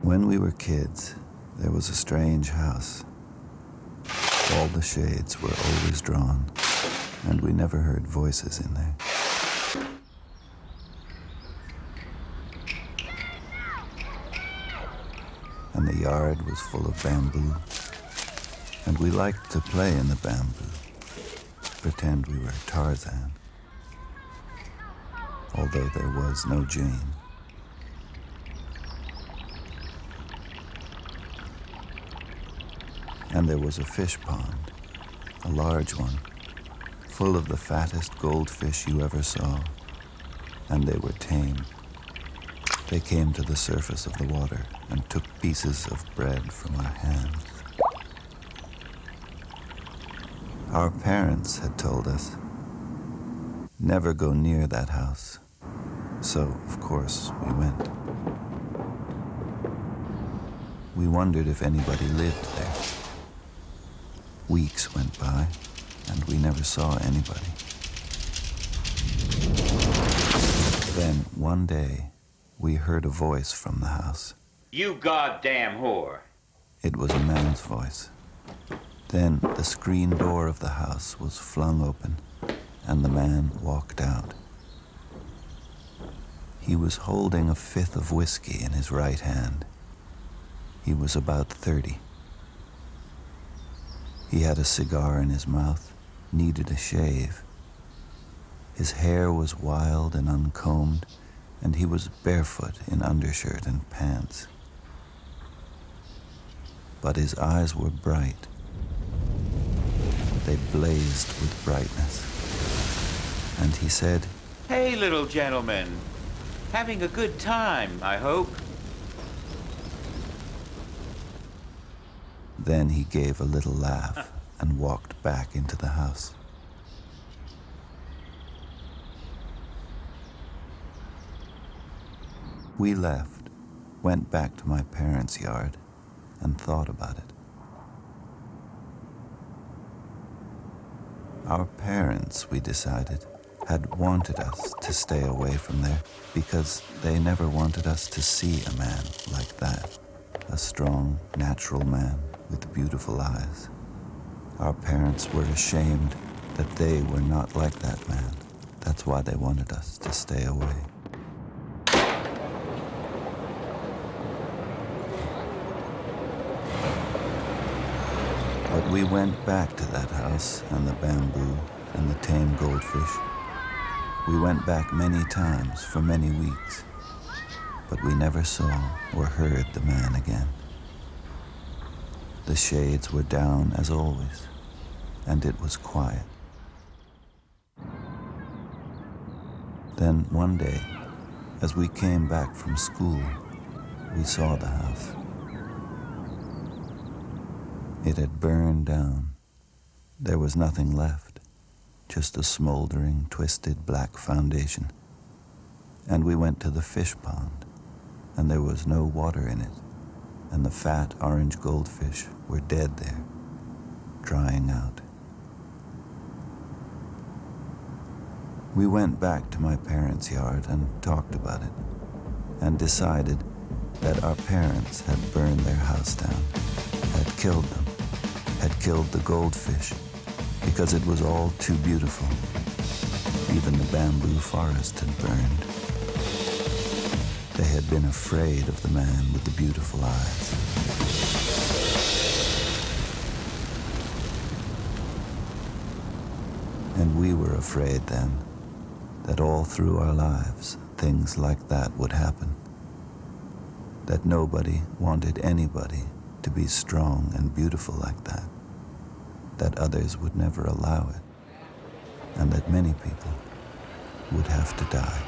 When we were kids, there was a strange house. All the shades were always drawn, and we never heard voices in there. And the yard was full of bamboo, and we liked to play in the bamboo, pretend we were Tarzan, although there was no Jane. And there was a fish pond, a large one, full of the fattest goldfish you ever saw, and they were tame. They came to the surface of the water and took pieces of bread from our hands. Our parents had told us, never go near that house. So, of course, we went. We wondered if anybody lived there. Weeks went by, and we never saw anybody. Then, one day, we heard a voice from the house. You goddamn whore. It was a man's voice. Then, the screen door of the house was flung open, and the man walked out. He was holding a fifth of whiskey in his right hand. He was about 30. He had a cigar in his mouth, needed a shave. His hair was wild and uncombed, and he was barefoot in undershirt and pants. But his eyes were bright. They blazed with brightness. And he said, Hey, little gentleman. Having a good time, I hope. Then he gave a little laugh and walked back into the house. We left, went back to my parents' yard, and thought about it. Our parents, we decided, had wanted us to stay away from there because they never wanted us to see a man like that, a strong, natural man with beautiful eyes. Our parents were ashamed that they were not like that man. That's why they wanted us to stay away. But we went back to that house and the bamboo and the tame goldfish. We went back many times for many weeks, but we never saw or heard the man again. The shades were down as always, and it was quiet. Then one day, as we came back from school, we saw the house. It had burned down. There was nothing left, just a smoldering, twisted black foundation. And we went to the fish pond, and there was no water in it, and the fat orange goldfish were dead there, drying out. We went back to my parents' yard and talked about it, and decided that our parents had burned their house down, had killed them, had killed the goldfish, because it was all too beautiful. Even the bamboo forest had burned. They had been afraid of the man with the beautiful eyes. And we were afraid then that all through our lives, things like that would happen. That nobody wanted anybody to be strong and beautiful like that. That others would never allow it. And that many people would have to die.